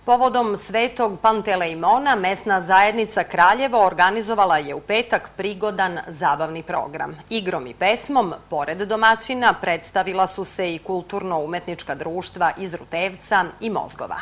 Povodom Svetog Pantelejmona, mesna zajednica Kraljevo organizovala je u petak prigodan zabavni program. Igrom i pesmom, pored domaćina, predstavila su se i kulturno-umetnička društva iz Rutevca i Mozgova.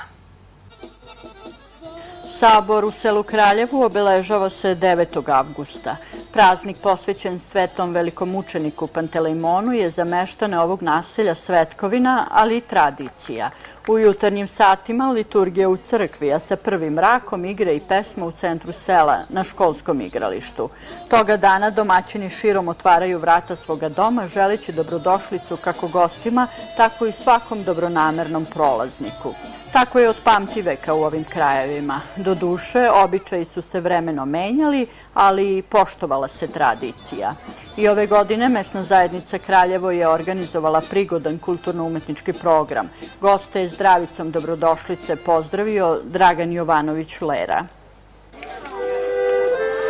Sabor u selu Kraljevu obeležava se 9. avgusta. Praznik posvećen svetom velikomučeniku Pantelejmonu je za meštane ovog naselja svetkovina, ali i tradicija. U jutarnjim satima liturgija u crkvi, a sa prvim mrakom igre i pesma u centru sela na školskom igralištu. Toga dana domaćini širom otvaraju vrata svoga doma, želeći dobrodošlicu kako gostima, tako i svakom dobronamernom prolazniku. Tako je od pamtiveka u ovim krajevima. Doduše, običaji su se vremenom menjali, ali poštovala se tradicija. I ove godine mesna zajednica Kraljevo je organizovala prigodan kulturno-umetnički program. Goste je zdravicom dobrodošlice pozdravio Dragan Jovanović Lera.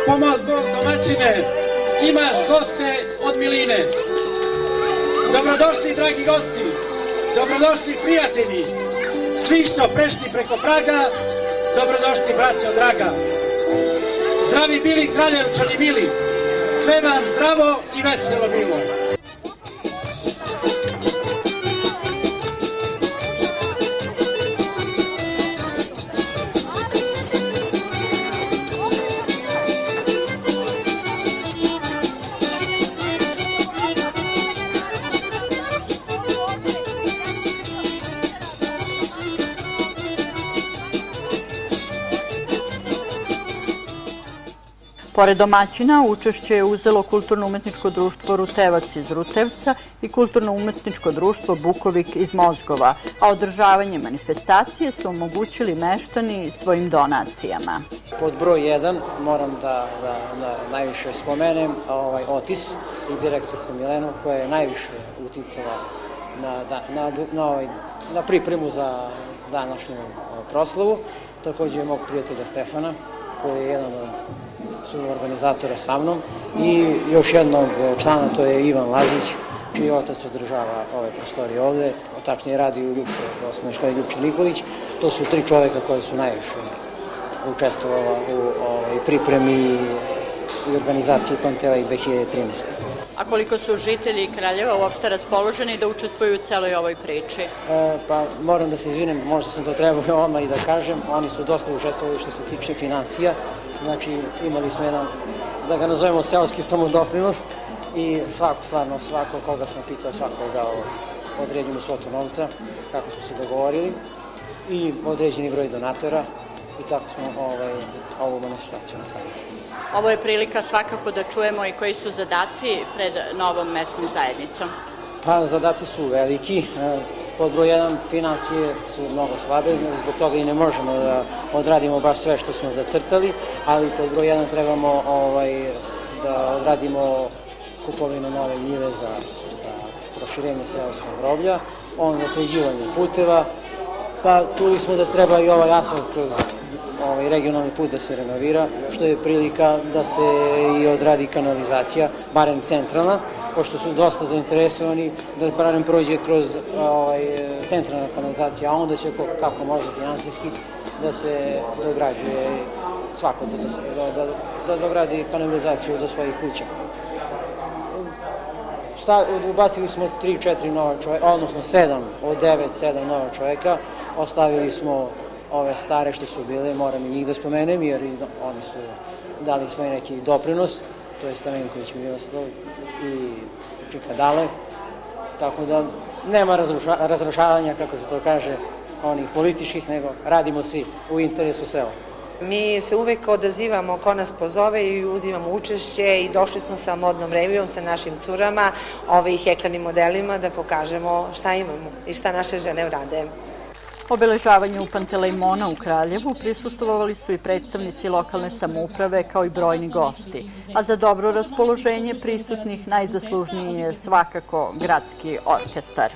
Pomoz Bog, domaćine, imaš goste od miline. Dobrodošli, dragi gosti, dobrodošli prijatelji. Svi što prešli preko praga, dobrodošli, braćo draga. Zdravi bili, Kraljevčani mili, sve vam zdravo i veselo bilo. Pored domaćina, učešće je uzelo Kulturno-umetničko društvo Rutevac iz Rutevca i Kulturno-umetničko društvo Bukovik iz Mozgova, a održavanje manifestacije su omogućili meštani svojim donacijama. Pod broj 1 moram da najviše spomenem Otis i direktorku Milenu, koja je najviše uticala na pripremu za današnju proslavu. Također je mog prijatelja Stefana, koji je jedan od organizatora sa mnom, i još jednog člana, to je Ivan Lazić, čiji otac održava ove prostorije ovde, tačnije radi u osnovnoj školi Ljupče Nikolić. To su 3 čoveka koji su najviše učestvovala u pripremi i organizaciji Pantelej 2013. A koliko su žitelji Kraljeva uopšte raspoloženi da učestvuju u celoj ovoj priči? Pa moram da se izvinem, možda sam to trebao odmah i da kažem, oni su dosta učestvovali što se tiče financija. Znači, imali smo jedan, da ga nazovemo, seoski samodoprinos i svako koga sam pitao, svako je dao određenu svotu novca, kako smo se dogovorili, i određeni broj donatora, i tako smo ovu manifestaciju napravili. Ovo je prilika svakako da čujemo i koji su zadaci pred novom mesnom zajednicom. Pa, zadaci su veliki. Pod broj 1, financije su mnogo slabe, zbog toga i ne možemo da odradimo baš sve što smo zacrtali, ali pod broj 1 trebamo da odradimo kupovinu nove njive za proširenje seoskog groblja, onda sređivanje puteva, pa čuli smo da treba i ovaj asfalt kroz regionalni put da se renovira, što je prilika da se i odradi kanalizacija, barem centralna, pošto su dosta zainteresovani da barem prođe kroz centralna kanalizacija, a onda će, kako može finansijski, da se dograđuje svako, da dogradi kanalizaciju do svojih kuća. Ubacili smo 3-4 nova čoveka, odnosno 7 od 9-7 nova čoveka, ostavili smo ove stare što su bile, moram i njih da spomenem, jer oni su dali svoj neki doprinos, to je Stavenković Miroslav i Čika Dale, tako da nema razrušavanja, kako se to kaže, onih političkih, nego radimo svi u interesu sela. Mi se uvek odazivamo ko nas pozove i uzimamo učešće i došli smo sa modnom revijom sa našim curama i heklanim modelima da pokažemo šta imamo i šta naše žene rade. Obeležavanju Pantelejmona u Kraljevu prisustvovali su i predstavnici lokalne samouprave kao i brojni gosti, a za dobro raspoloženje prisutnih najzaslužniji je svakako gradski orkestar.